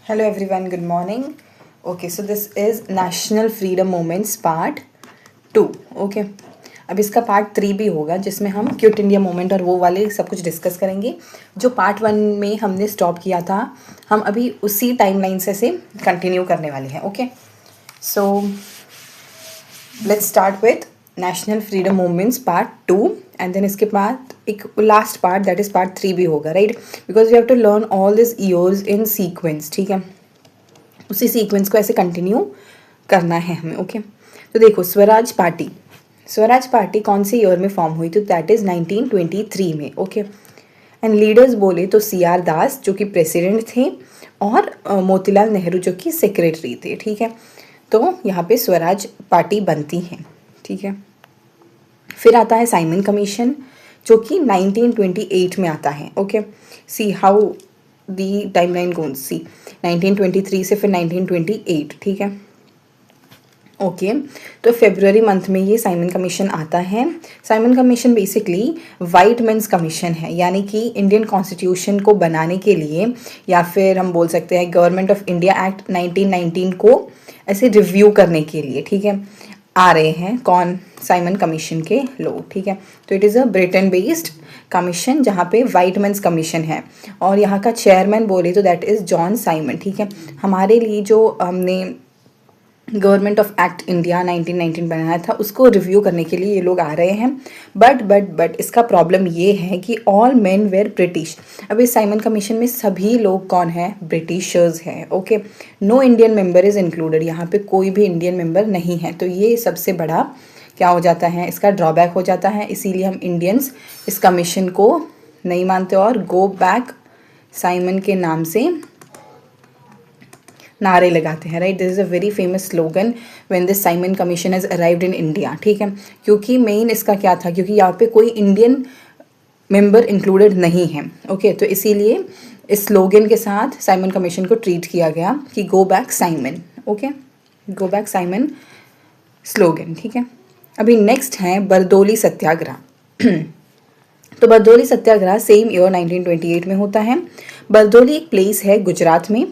Hello everyone, good morning. Okay, so this is National Freedom Movements Part 2. Okay, अब इसका part 3 भी होगा जिसमें हम क्विट इंडिया मूवमेंट और वो वाले सब कुछ डिस्कस करेंगे. जो पार्ट 1 में हमने स्टॉप किया था हम अभी उसी टाइमलाइन से कंटिन्यू करने वाले हैं. Okay, so let's start with national freedom movements part 2 and then इसके बाद एक last part that is part 3 भी होगा, right, because we have to learn all this years in sequence. ठीक है, उसी सीक्वेंस को ऐसे कंटिन्यू करना है हमें. ओके, तो देखो स्वराज पार्टी कौन से ईयर में फॉर्म हुई? तो दैट इज़ 1923 में. ओके, एंड लीडर्स बोले तो CR दास जो कि प्रेसिडेंट थे और मोतीलाल नेहरू जो कि सेक्रेटरी थे. ठीक है, तो यहाँ पे स्वराज पार्टी बनती है. ठीक है, फिर आता है साइमन कमीशन जो कि 1928 में आता है. Okay, see how the timeline goes. See 1923 से फिर 1928. ठीक है, ओके, तो फेब्रुवरी मंथ में ये साइमन कमीशन आता है. Simon Commission basically white men's commission है, यानी कि इंडियन कॉन्स्टिट्यूशन को बनाने के लिए या फिर हम बोल सकते हैं गवर्नमेंट ऑफ इंडिया एक्ट 1919 को ऐसे रिव्यू करने के लिए. ठीक है, आ रहे हैं कौन? साइमन कमीशन के लोग. ठीक है, तो it is a Britain based commission जहाँ पे वाइट मेंस कमीशन है और यहाँ का चेयरमैन बोले तो दैट इज़ जॉन साइमन. ठीक है, हमारे लिए जो हमने गवर्नमेंट ऑफ एक्ट इंडिया 1919 बनाया था उसको रिव्यू करने के लिए ये लोग आ रहे हैं. बट इसका प्रॉब्लम ये है कि ऑल मेन वेर ब्रिटिश. अब इस साइमन कमीशन में सभी लोग कौन है? ब्रिटिशर्स हैं. Okay, no Indian member is included. यहाँ पे कोई भी इंडियन मेंबर नहीं है. तो ये सबसे बड़ा क्या हो जाता है, इसका ड्रॉबैक हो जाता है. इसीलिए हम इंडियंस इस कमीशन को नहीं मानते और गो बैक साइमन के नाम से नारे लगाते हैं. Right, this is a very famous slogan when this Simon commission has arrived in India. ठीक है, क्योंकि मेन इसका क्या था, क्योंकि यहाँ पे कोई इंडियन मेंबर इंक्लूडेड नहीं है. ओके, तो इसीलिए इस स्लोगन के साथ साइमन कमीशन को ट्रीट किया गया कि go back Simon. Okay, go back Simon slogan. ठीक है, अभी नेक्स्ट है बरदौली सत्याग्रह. तो बरदौली सत्याग्रह सेम ईयर 1928 में होता है. बरदौली एक प्लेस है गुजरात में.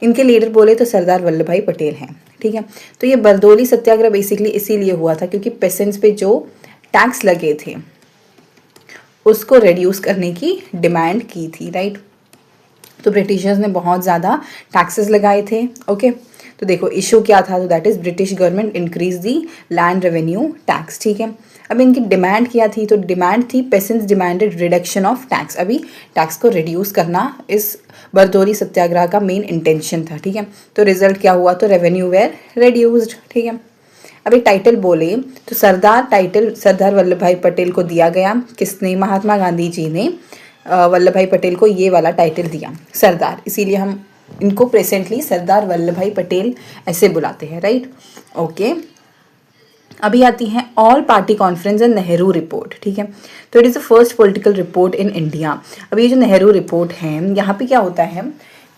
इनके लीडर बोले तो सरदार वल्लभ भाई पटेल हैं. ठीक है, तो ये बरदौली सत्याग्रह बेसिकली इसीलिए हुआ था क्योंकि पेसेंट्स पे जो टैक्स लगे थे उसको रिड्यूस करने की डिमांड की थी. राइट, तो ब्रिटिशर्स ने बहुत ज़्यादा टैक्सेस लगाए थे. ओके, तो देखो इशू क्या था, तो that is British government increase the land revenue tax. ठीक है, अब इनकी डिमांड क्या थी? तो डिमांड थी patients demanded reduction of tax. अभी टैक्स को रिड्यूस करना इस बरदौली सत्याग्रह का मेन इंटेंशन था. ठीक है, तो रिजल्ट क्या हुआ? तो रेवेन्यू वेर रिड्यूस्ड. ठीक है, अभी टाइटल बोले तो सरदार वल्लभ भाई पटेल को दिया गया. किसने? महात्मा गांधी जी ने वल्लभ भाई पटेल को ये वाला टाइटल दिया सरदार. इसीलिए हम इनको प्रेजेंटली सरदार वल्लभ भाई पटेल ऐसे बुलाते हैं. राइट, ओके, अभी आती है all party conference and Nehru report. ठीक है, तो it is the first political report in India. अब ये जो नेहरू रिपोर्ट है यहाँ पे क्या होता है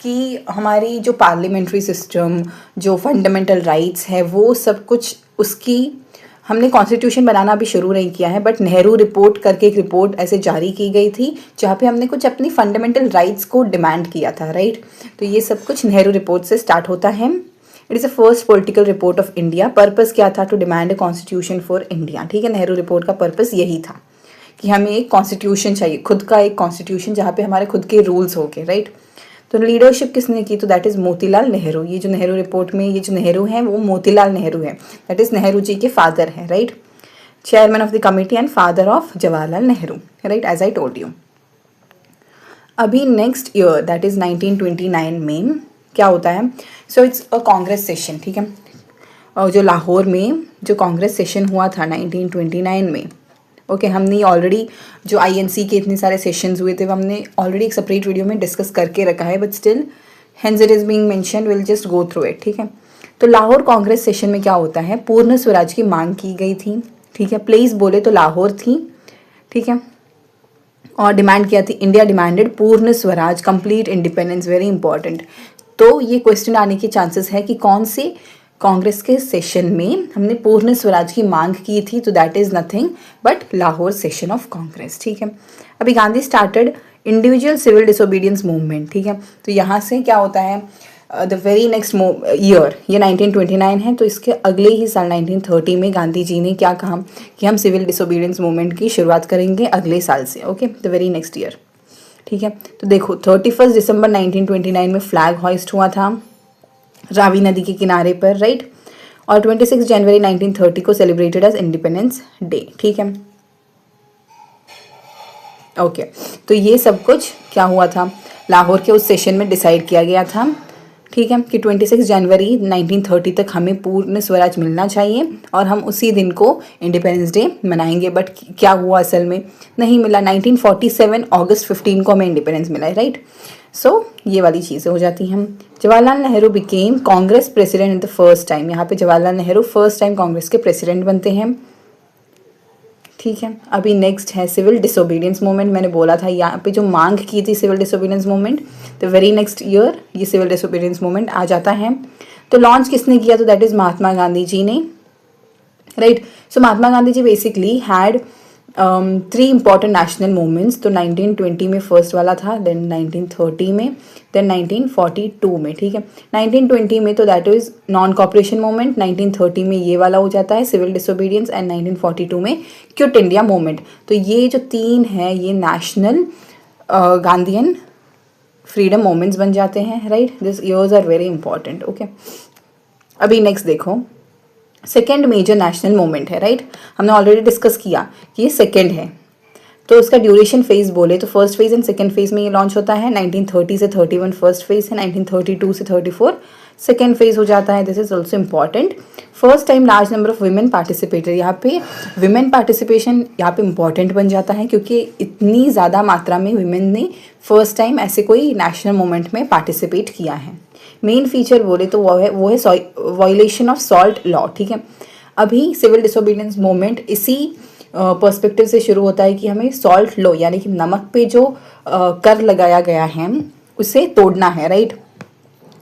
कि हमारी जो पार्लियामेंट्री सिस्टम, जो फंडामेंटल राइट्स है, वो सब कुछ उसकी हमने कॉन्स्टिट्यूशन बनाना अभी शुरू नहीं किया है, बट नेहरू रिपोर्ट करके एक रिपोर्ट ऐसे जारी की गई थी जहाँ पे हमने कुछ अपनी फंडामेंटल राइट्स को डिमांड किया था. राइट, तो ये सब कुछ नेहरू रिपोर्ट से स्टार्ट होता है. It is the first political report of India. Purpose क्या था? To demand a constitution for India. ठीक है, नेहरू रिपोर्ट का पर्पस यही था कि हमें एक कॉन्स्टिट्यूशन चाहिए, खुद का एक कॉन्स्टिट्यूशन जहाँ पे हमारे खुद के रूल्स हो गए. राइट, तो लीडरशिप किसने की? तो दैट इज़ मोतीलाल नेहरू. ये जो नेहरू रिपोर्ट में ये जो नेहरू हैं वो मोतीलाल नेहरू है. दैट इज़ नेहरू जी के फादर हैं. Right, chairman of the committee and father of Jawaharlal Nehru. Right, as I told you. अभी नेक्स्ट ईयर दैट इज़ 1929 में क्या होता है? So it's a Congress session. ठीक है, और जो लाहौर में जो कांग्रेस सेशन हुआ था 1929 में. ओके, हमने ऑलरेडी जो INC के इतने सारे सेशंस हुए थे वो हमने ऑलरेडी एक सेपरेट वीडियो में डिस्कस करके रखा है, but still hence it is being mention, will just go through it. ठीक है, तो लाहौर कांग्रेस सेशन में क्या होता है? पूर्ण स्वराज की मांग की गई थी. ठीक है, प्लेस बोले तो लाहौर थी. ठीक है, और डिमांड किया थी, इंडिया डिमांडेड पूर्ण Swaraj, complete independence. Very important. तो ये क्वेश्चन आने के चांसेस है कि कौन से कांग्रेस के सेशन में हमने पूर्ण स्वराज की मांग की थी? तो that is nothing but Lahore session of Congress. ठीक है, अभी Gandhi started individual civil disobedience movement. ठीक है, तो यहाँ से क्या होता है, द वेरी नेक्स्ट ईयर, ये 1929 है, तो इसके अगले ही साल 1930 में गांधी जी ने क्या कहा कि हम सिविल डिसोबीडियंस मूवमेंट की शुरुआत करेंगे अगले साल से, okay, the very next year. ठीक है, तो देखो 31 दिसंबर 1929 में फ्लैग हॉइस्ट हुआ था रावी नदी के किनारे पर, राइट, और 26 जनवरी 1930 को सेलिब्रेटेड एज इंडिपेंडेंस डे। ठीक है, ओके, तो ये सब कुछ क्या हुआ था, लाहौर के उस सेशन में डिसाइड किया गया था, ठीक है, कि 26 जनवरी 1930 तक हमें पूर्ण स्वराज मिलना चाहिए और हम उसी दिन को इंडिपेंडेंस डे मनाएंगे। बट क्या हुआ असल में, नहीं मिला। 1947 अगस्त 15 को हमें इंडिपेंडेंस मिला है, राइट। सो ये वाली चीज़ें हो जाती हैं। Jawaharlal Nehru became Congress president in the first time, यहाँ पे जवाहरलाल नेहरू फर्स्ट टाइम कांग्रेस के प्रेसिडेंट बनते हैं। ठीक है, अभी नेक्स्ट है सिविल डिसोबीडियंस मूवमेंट। मैंने बोला था यहाँ पे जो मांग की थी सिविल डिसोबीडियंस मूवमेंट, तो वेरी नेक्स्ट ईयर ये सिविल डिसोबीडियंस मूवमेंट आ जाता है। तो लॉन्च किसने किया, तो दैट इज महात्मा गांधी जी ने, right. So Mahatma Gandhi ji basically had 3 important national movements. तो 1920 में फर्स्ट वाला था, देन 1930 में, देन 1942 में। ठीक है, 1920 में तो that is non cooperation movement, 1930 में ये वाला हो जाता है सिविल डिसोबीडियंस, एंड 1942 में क्विट इंडिया मूवमेंट। तो ये जो 3 है ये नेशनल गांधीयन फ्रीडम मूवमेंट्स बन जाते हैं, right. This years are very important, okay. अभी नेक्स्ट देखो, सेकेंड मेजर नेशनल मूवमेंट है, राइट। हमने ऑलरेडी डिस्कस किया कि ये सेकेंड है, तो उसका ड्यूरेशन फेज बोले तो first phase and second phase में ये लॉन्च होता है। 1930 से 31 फर्स्ट फेज है, 1932 से 34 सेकेंड फेज हो जाता है। This is also important. First time large number of women participated, यहाँ पे विमेन पार्टिसिपेशन यहाँ पे इम्पॉर्टेंट बन जाता है क्योंकि इतनी ज़्यादा मात्रा में विमेन ने फर्स्ट टाइम ऐसे कोई नेशनल मूवमेंट में पार्टिसिपेट किया है। मेन फीचर बोले तो वो है वायलेशन ऑफ सॉल्ट लॉ। ठीक है, अभी सिविल डिसोबीडियंस मूवमेंट इसी पर्सपेक्टिव से शुरू होता है कि हमें सॉल्ट लॉ यानी कि नमक पे जो कर लगाया गया है उसे तोड़ना है, राइट।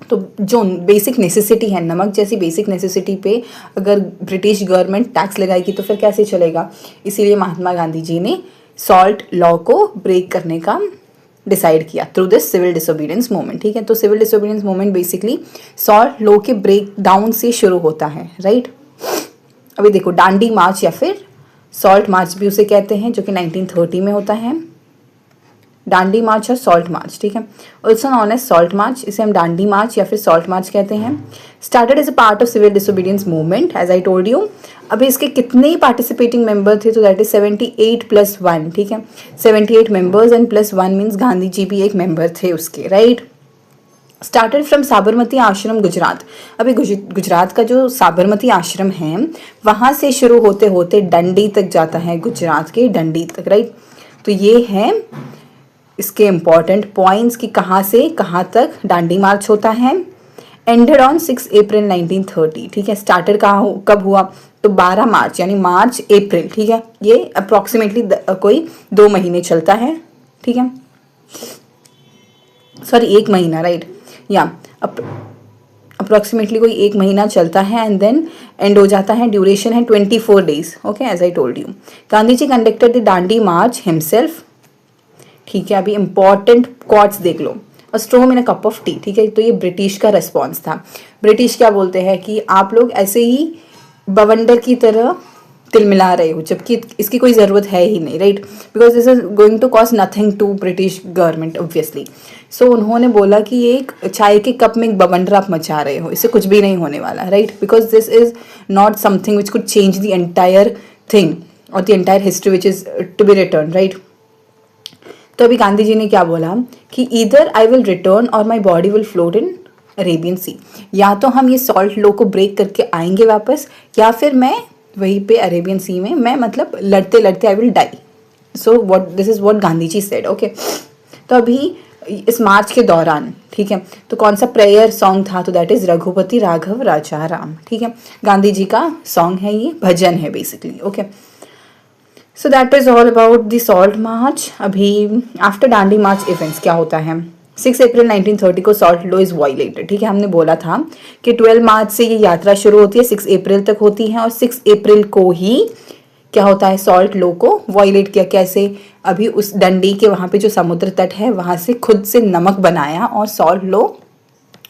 तो जो बेसिक नेसेसिटी है, नमक जैसी बेसिक नेसेसिटी पे अगर ब्रिटिश गवर्नमेंट टैक्स लगाएगी तो फिर कैसे चलेगा। इसीलिए महात्मा गांधी जी ने सॉल्ट लॉ को ब्रेक करने का डिसाइड किया through this civil disobedience movement. ठीक है, तो civil disobedience movement basically salt law के ब्रेक डाउन से शुरू होता है, राइट। अभी देखो डांडी मार्च या फिर सॉल्ट मार्च भी उसे कहते हैं, जो कि 1930 में होता है। डांडी मार्च और सॉल्ट मार्च, ठीक है, also known as salt march, इसे हम डांडी मार्च या फिर सॉल्ट मार्च कहते हैं। Started as a part of civil disobedience movement as I told you. अभी इसके कितने पार्टिसिपेटिंग मेंबर थे, तो दैट इज 78 + 1। ठीक है, 78 members and +1 means Gandhi ji भी एक मेंबर थे उसके, राइट। स्टार्टेड फ्रॉम साबरमती आश्रम गुजरात। अभी गुजरात का जो साबरमती आश्रम है वहाँ से शुरू होते होते डंडी तक जाता है, गुजरात के डंडी तक, राइट। तो ये है इसके इम्पॉर्टेंट पॉइंट्स कि कहाँ से कहाँ तक डांडी मार्च होता है। एंडेड ऑन 6 अप्रैल 1930। ठीक है, स्टार्टेड कब हुआ, तो 12 मार्च यानी मार्च अप्रैल। ठीक है, ये अप्रॉक्सीमेटली कोई 2 महीने चलता है। ठीक है, सॉरी 1 महीना, राइट, या अप्रॉक्सीमेटली कोई 1 महीना चलता है एंड देन एंड हो जाता है। ड्यूरेशन है 24 days, okay, as I told you. Gandhi ji conducted the Dandi march himself. ठीक है, अभी इंपॉर्टेंट क्वार्ट्स देख लो, a straw in a cup of tea. ठीक है, तो ये ब्रिटिश का रेस्पॉन्स था। ब्रिटिश क्या बोलते हैं कि आप लोग ऐसे ही बवंडर की तरह तिलमिला रहे हो, जबकि इसकी कोई ज़रूरत है ही नहीं, right, because this is going to cost nothing to British government obviously. So उन्होंने बोला कि एक चाय के कप में एक बवंडर आप मचा रहे हो, इससे कुछ भी नहीं होने वाला, right, because this is not something which could change the entire thing और the entire history which is to be return, right. तो अभी गांधी जी ने क्या बोला कि ईदर आई विल रिटर्न और my body will float in Arabian sea, या तो हम ये सॉल्ट लॉ को ब्रेक करके आएंगे वापस, या फिर मैं वहीं पे अरेबियन सी में मैं मतलब लड़ते लड़ते I will die. So what this is what Gandhi ji said, okay. तो अभी इस मार्च के दौरान, ठीक है, तो कौन सा प्रेयर सॉन्ग था, तो दैट इज रघुपति राघव राजा राम। ठीक है, गांधी जी का सॉन्ग है, ये भजन है basically, okay. So that is all about the salt march. अभी आफ्टर डांडी मार्च इवेंट्स क्या होता है, 6 अप्रैल 1930 को सॉल्ट लॉ इज वायलेटेड। ठीक है, हमने बोला था कि 12 मार्च से ये यात्रा शुरू होती है, 6 अप्रैल तक होती है, और 6 अप्रैल को ही क्या होता है, सॉल्ट लॉ को वायलेट किया। कैसे, अभी उस डंडी के वहाँ पे जो समुद्र तट है वहाँ से खुद से नमक बनाया और सॉल्ट लॉ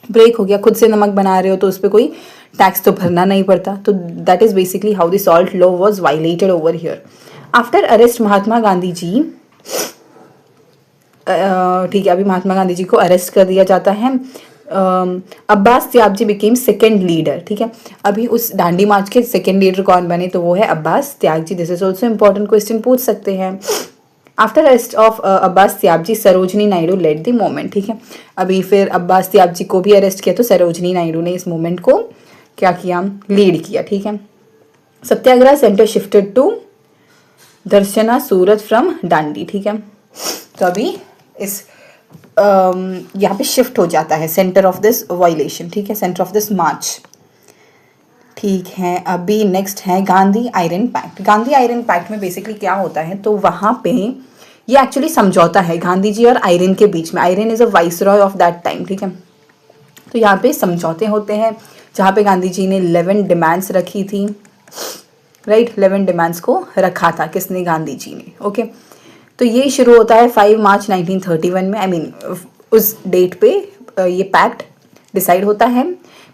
ब्रेक हो गया, खुद से नमक बना रहे हो तो उस पर कोई टैक्स तो भरना नहीं पड़ता। तो that is basically how the salt law was violated over here. After arrest Mahatma Gandhi ji, ठीक है, अभी महात्मा गांधी जी को अरेस्ट कर दिया जाता है। अब्बास त्यागजी बिकेम सेकेंड लीडर, ठीक है। अभी उस दांडी मार्च के सेकेंड लीडर कौन बने, तो वो है Abbas Tyabji. This is also important question पूछ सकते हैं। After arrest of Abbas Tyabji, Sarojini Naidu led the movement, ठीक है। अभी फिर अब्बास त्यागजी को भी अरेस्ट किया तो सरोजनी नायडू ने इस मूवमेंट को क्या किया, लीड किया, ठीक है। Satyagraha centre shifted to Dharasana Surat from Dandi, ठीक है। तो अभी इस यहाँ पे शिफ्ट हो जाता है सेंटर ऑफ दिस वायलेशन, ठीक है, सेंटर ऑफ दिस मार्च, ठीक है। अभी नेक्स्ट है Gandhi Irwin pact. Gandhi Irwin pact में बेसिकली क्या होता है, तो वहाँ पे ये एक्चुअली समझौता है गांधी जी और आयरन के बीच में। Iron is a viceroy of that time, ठीक है। तो यहाँ पे समझौते होते हैं जहाँ पे गांधी जी ने 11 डिमांड्स रखी थी, राइट। 11 डिमांड्स को रखा था किसने, गांधी जी ने, ओके। तो ये शुरू होता है 5 मार्च 1931 में, आई मीन उस डेट पे ये पैक्ट डिसाइड होता है।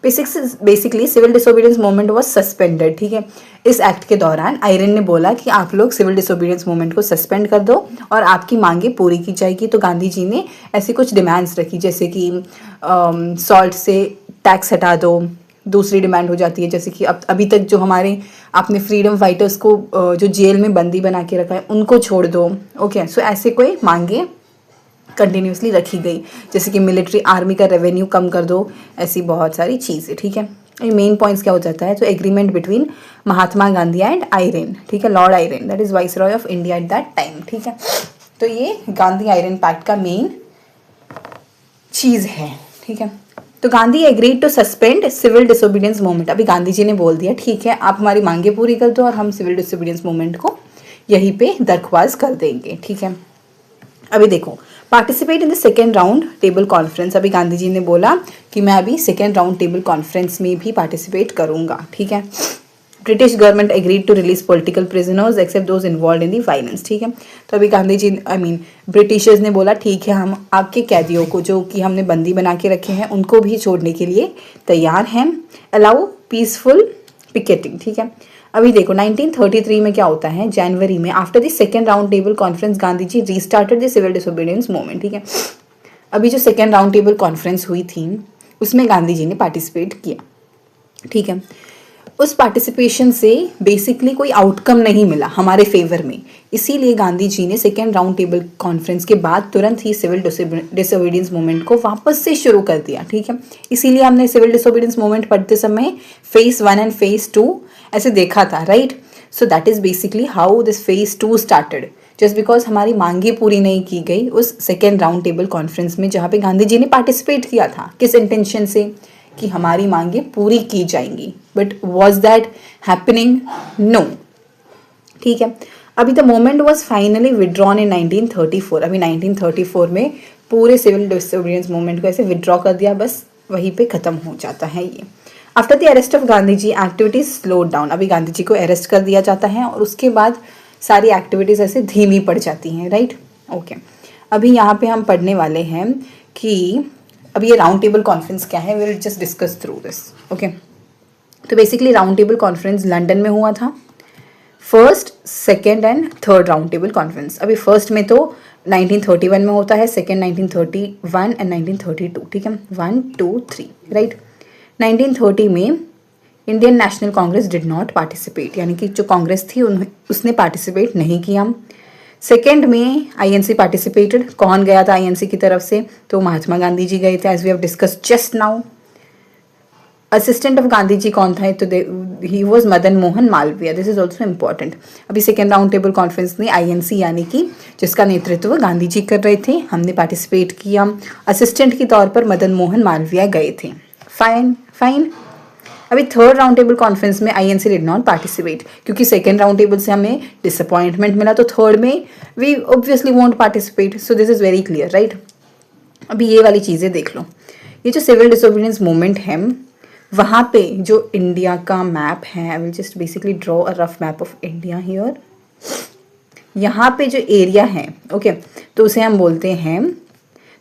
Basically civil disobedience movement was suspended, ठीक है। इस एक्ट के दौरान आयरन ने बोला कि आप लोग सिविल डिसोबीडियंस मूवमेंट को सस्पेंड कर दो और आपकी मांगे पूरी की जाएगी। तो गांधी जी ने ऐसी कुछ डिमांड्स रखी, जैसे कि सॉल्ट से टैक्स हटा दो। दूसरी डिमांड हो जाती है जैसे कि अब अभी तक जो हमारे आपने फ्रीडम फाइटर्स को जो जेल में बंदी बना के रखा है उनको छोड़ दो, ओके। सो ऐसे कोई मांगे कंटिन्यूसली रखी गई, जैसे कि मिलिट्री आर्मी का रेवेन्यू कम कर दो, ऐसी बहुत सारी चीज़ें, ठीक है। ये मेन पॉइंट्स क्या हो जाता है, तो agreement between Mahatma Gandhi and Irwin, ठीक है, Lord Irwin, that is viceroy of India at that time, ठीक है। तो ये गांधी आयरन पैक्ट का मेन चीज़ है, ठीक है। तो Gandhi agreed to suspend civil disobedience movement. अभी गांधी जी ने बोल दिया ठीक है आप हमारी मांगे पूरी कर दो और हम सिविल डिसोबीडियंस मूवमेंट को यहीं पे दरख्वास्त कर देंगे, ठीक है। अभी देखो, participate in the second round table conference. अभी गांधी जी ने बोला कि मैं अभी सेकेंड राउंड टेबल कॉन्फ्रेंस में भी पार्टिसिपेट करूंगा, ठीक है। British government agreed to release political prisoners except those involve in the violence, ठीक है। तो अभी Gandhi ji I mean Britishers ने बोला ठीक है हम आपके कैदियों को जो कि हमने बंदी बना के रखे हैं उनको भी छोड़ने के लिए तैयार हैं। अलाउ पीसफुल पिकेटिंग, ठीक है। अभी देखो 1933 में क्या होता है, जनवरी में after the second round table conference Gandhi ji restarted the civil disobedience movement, ठीक है। अभी जो सेकेंड राउंड टेबल कॉन्फ्रेंस हुई थी उसमें गांधी जी ने पार्टिसिपेट किया, ठीक है। उस पार्टिसिपेशन से बेसिकली कोई आउटकम नहीं मिला हमारे फेवर में, इसीलिए गांधी जी ने सेकेंड राउंड टेबल कॉन्फ्रेंस के बाद तुरंत ही सिविल डिसोबीडियंस मूवमेंट को वापस से शुरू कर दिया, ठीक है। इसीलिए हमने सिविल डिसोबीडियंस मूवमेंट पढ़ते समय फेज 1 एंड फेज 2 ऐसे देखा था, right. So that is basically how this phase 2 started, just because हमारी मांगे पूरी नहीं की गई उस सेकेंड राउंड टेबल कॉन्फ्रेंस में जहाँ पे गांधी जी ने पार्टिसिपेट किया था, किस इंटेंशन से कि हमारी मांगे पूरी की जाएंगी। But was that happening, no, ठीक है। अभी the movement was finally withdrawn in 1934। अभी 1934 में पूरे सिविल डिसोबीडियंस मूवमेंट को ऐसे विड्रॉ कर दिया, बस वहीं पे खत्म हो जाता है ये। After the arrest of Gandhi ji activities slowed down. अभी गांधी जी को अरेस्ट कर दिया जाता है और उसके बाद सारी एक्टिविटीज ऐसे धीमी पड़ जाती हैं, राइट, ओके। अभी यहाँ पे हम पढ़ने वाले हैं कि अभी ये राउंड टेबल कॉन्फ्रेंस क्या है, will just discuss through this, okay. तो basically round table conference London में हुआ था, first, second and third round table conference. अभी फर्स्ट में तो 1931 में होता है, सेकेंड 1931 एंड 1932, ठीक है, 1 2 3, राइट। 1930 में Indian national Congress did not participate, यानी कि जो कांग्रेस थी उसने पार्टिसिपेट नहीं किया। सेकेंड में आईएनसी पार्टिसिपेटेड, कौन गया था आईएनसी की तरफ से, तो महात्मा गांधी जी गए थे, as we have discussed just now. Assistant of Gandhi ji कौन था, तो he was Madan Mohan Malviya, this is also important. अभी सेकेंड राउंड टेबल कॉन्फ्रेंस में आईएनसी यानी कि जिसका नेतृत्व गांधी जी कर रहे थे, हमने पार्टिसिपेट किया। असिस्टेंट के तौर पर मदन मोहन मालवीय गए थे, फाइन फाइन। अभी थर्ड राउंड टेबल कॉन्फ्रेंस में आईएनसी डिड नॉट पार्टिसिपेट, क्योंकि सेकेंड राउंड टेबल से हमें डिसअपॉइंटमेंट मिला, तो थर्ड में we obviously won't participate, so this is very clear, right. अभी ये वाली चीज़ें देख लो, ये जो सिविल डिसोबीडियंस मूवमेंट है वहाँ पे जो इंडिया का मैप है, I will just basically draw a rough map of India here. यहाँ पे जो एरिया है, ओके, तो उसे हम बोलते हैं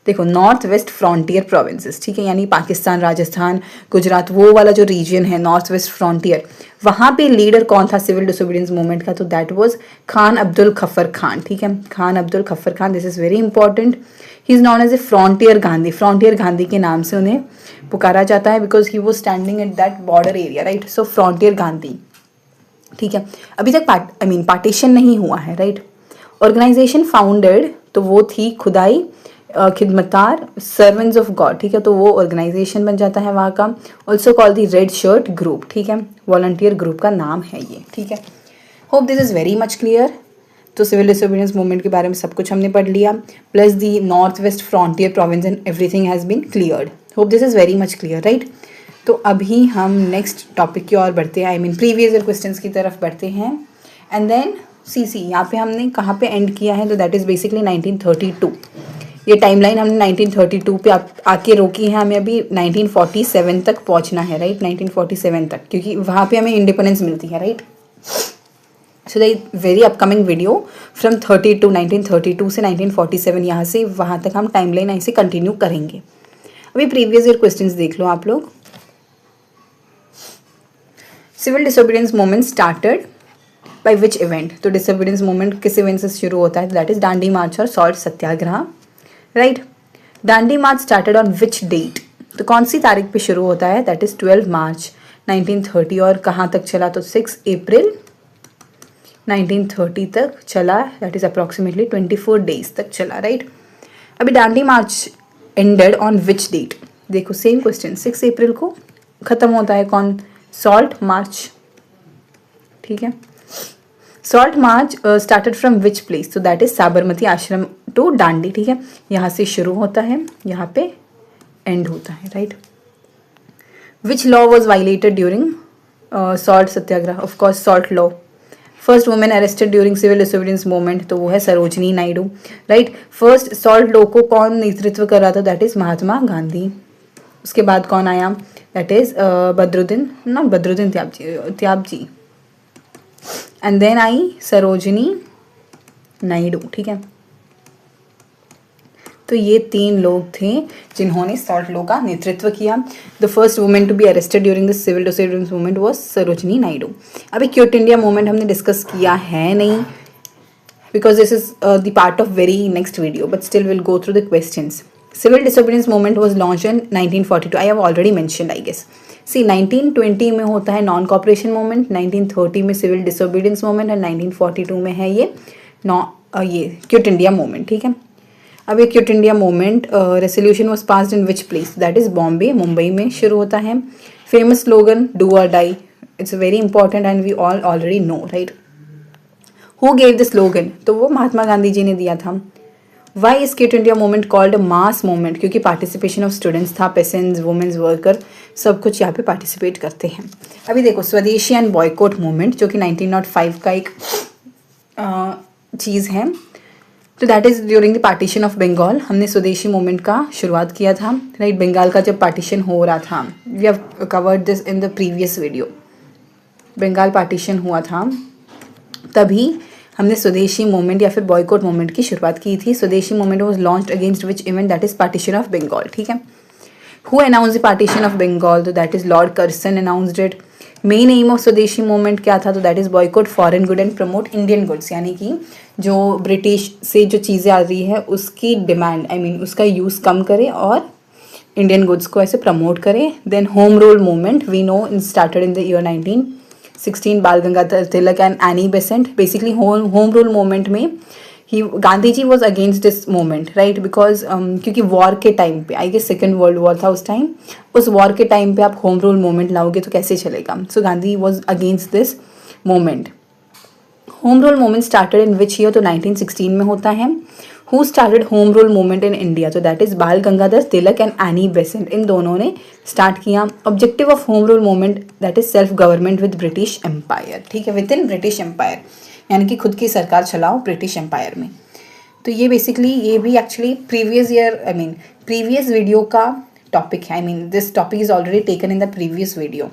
देखो नॉर्थ वेस्ट फ्रंटियर प्रोविंसेस, ठीक है, यानी पाकिस्तान, राजस्थान, गुजरात, वो वाला जो रीजन है नॉर्थ वेस्ट फ्रंटियर, वहाँ पे लीडर कौन था सिविल डिसोबीडियंस मूवमेंट का? तो दैट वाज खान अब्दुल गफ्फार खान, ठीक है, Khan Abdul Ghaffar Khan. This is very important. He is known as a Frontier Gandhi, Frontier Gandhi के नाम से उन्हें पुकारा जाता है because he was standing at that border area, right. So Frontier Gandhi, ठीक है। अभी तक पार्टीशन नहीं हुआ है, राइट। ऑर्गेनाइजेशन फाउंडेड, तो वो थी खुदाई खिदमतार सर्वेंट्स ऑफ गॉड, ठीक है, तो वो ऑर्गेनाइजेशन बन जाता है वहाँ का। ऑल्सो कॉल दी रेड शर्ट ग्रुप, ठीक है, वॉलंटियर ग्रुप का नाम है ये, ठीक है। Hope this is very much clear. तो सिविल डिसोबीडियंस मूवमेंट के बारे में सब कुछ हमने पढ़ लिया, plus the North West Frontier Province and everything has been cleared. Hope this is very much clear, right. तो अभी हम नेक्स्ट टॉपिक की ओर बढ़ते हैं, I mean previous year questions की तरफ बढ़ते हैं। एंड देन सी यहाँ पे हमने कहाँ पे एंड किया है? तो दैट इज़ बेसिकली 1932। ये टाइमलाइन हमने 1932 पे आके रोकी है, हमें अभी 1947 तक पहुँचना है, राइट, 1947 तक, क्योंकि वहाँ पे हमें इंडिपेंडेंस मिलती है, right. So the very upcoming video from 1932 से 1947, यहाँ से वहाँ तक हम टाइमलाइन ऐसे कंटिन्यू करेंगे। अभी प्रीवियस ईयर क्वेश्चंस देख लो आप लोग। Civil disobedience movement started by which event? तो डिसोबीडियंस मूवमेंट किस इवेंट से शुरू होता है? दैट इज दांडी मार्च और salt satyagraha, right. Dandi march started on which date? तो कौन सी तारीख पे शुरू होता है? That is 12 March 1930। और कहाँ तक चला? तो 6 अप्रैल 1930 तक चला, दैट इज अप्रॉक्सीमेटली 24 डेज तक चला, राइट। अभी दांडी मार्च एंडेड ऑन विच डेट? देखो सेम क्वेश्चन, 6 अप्रैल को खत्म होता है कौन? सॉल्ट मार्च, ठीक है। Salt march started from which place? तो दैट इज साबरमती आश्रम टू दांडी, ठीक है, यहाँ से शुरू होता है, यहाँ पे एंड होता है, right. Which law was violated during salt satyagraha? Of course salt law. First women arrested during civil disobedience movement, तो वो है Sarojini Naidu, right. First salt law को कौन नेतृत्व कर रहा था? That is Mahatma Gandhi. उसके बाद कौन आया? That is Badruddin, not Badruddin Tyabji, and then आई सरोजनी नायडू, ठीक है। तो ये 3 लोग थे जिन्होंने सॉल्ट लॉ का नेतृत्व किया। The first women to be arrested during the civil disobedience movement was Sarojini Naidu. अभी क्विट इंडिया मूवमेंट हमने डिस्कस किया है नहीं, because this is the part of very next video, but still will go through the questions. Civil disobedience movement was launched in 1942. I have already mentioned, I guess. See, 1920 में होता है non cooperation movement, 1930 में civil disobedience movement, और 1942 में है ये quit India movement, ठीक है। अब ये quit India movement resolution was passed in which place? That is Bombay, Mumbai में शुरू होता है। Famous slogan do or die, it's very important and we all already know, right. Who gave the slogan? तो वो महात्मा गांधी जी ने दिया था। Why is quit India movement called mass movement? क्योंकि पार्टिसिपेशन ऑफ स्टूडेंट्स था, पेसेंट्स, वुमेन्स, वर्कर, सब कुछ यहाँ पे पार्टिसिपेट करते हैं। अभी देखो स्वदेशी एंड बॉयकॉट मूवमेंट, जो कि 1905 का एक चीज़ है, तो that is during the partition of Bengal. हमने स्वदेशी मूवमेंट का शुरुआत किया था, राइट। बंगाल का जब पार्टीशन हो रहा था, we have covered this in the previous video. Bengal partition हुआ था, तभी हमने स्वदेशी मूवमेंट या फिर बॉयकॉट मूवमेंट की शुरुआत की थी। Swadeshi movement was launched against which event? That is partition of Bengal, ठीक है। Who announce the partition of Bengal? तो that is Lord Curzon announced it. Main aim of swadeshi movement क्या था? तो that is boycott foreign good and promote Indian goods, यानी कि जो British से जो चीज़ें आ रही है उसकी डिमांड, आई मीन उसका यूज़ कम करे और इंडियन गुड्स को ऐसे प्रमोट करे। Then home rule movement, we know started in the year 1916, Bal Gangadhar Tilak and Annie Besant. Basically home rule movement में ही Gandhi ji was against this movement, right, because क्योंकि वॉर के टाइम पे, I guess second world war था उस time, उस war के time पे आप होम रूल मूवमेंट लाओगे तो कैसे चलेगा? So Gandhi was against this movement. Home rule movement started in which year? तो 1916 में होता है। Who started home rule movement in India? तो that is Bal Gangadhar Tilak and Annie Besant, इन दोनों ने स्टार्ट किया। Objective of home rule movement that is self government with British empire, ठीक है, विद इन ब्रिटिश एम्पायर, यानी कि खुद की सरकार चलाओ ब्रिटिश एम्पायर में। तो ये बेसिकली ये भी actually previous year, I mean previous video का टॉपिक है। I mean this topic is already taken in the previous video.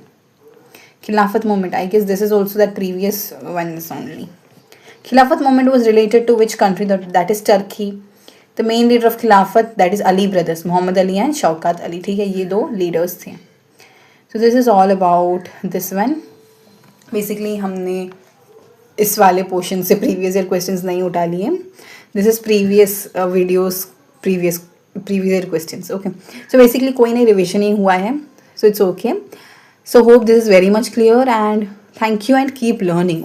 Khilafat movement, I guess this is also that previous one only. Khilafat movement was related to which country? That is Turkey. The main leader of Khilafat that is Ali brothers, Mohammad Ali and Shaukat Ali, ठीक है, ये 2 leaders थे. So this is all about this one. Basically हमने इस वाले portion से previous year questions नहीं उठा लिए. This is previous videos, previous year questions. Okay, so basically कोई नहीं रिविजन ही हुआ है, so it's okay. So hope this is very much clear and thank you and keep learning.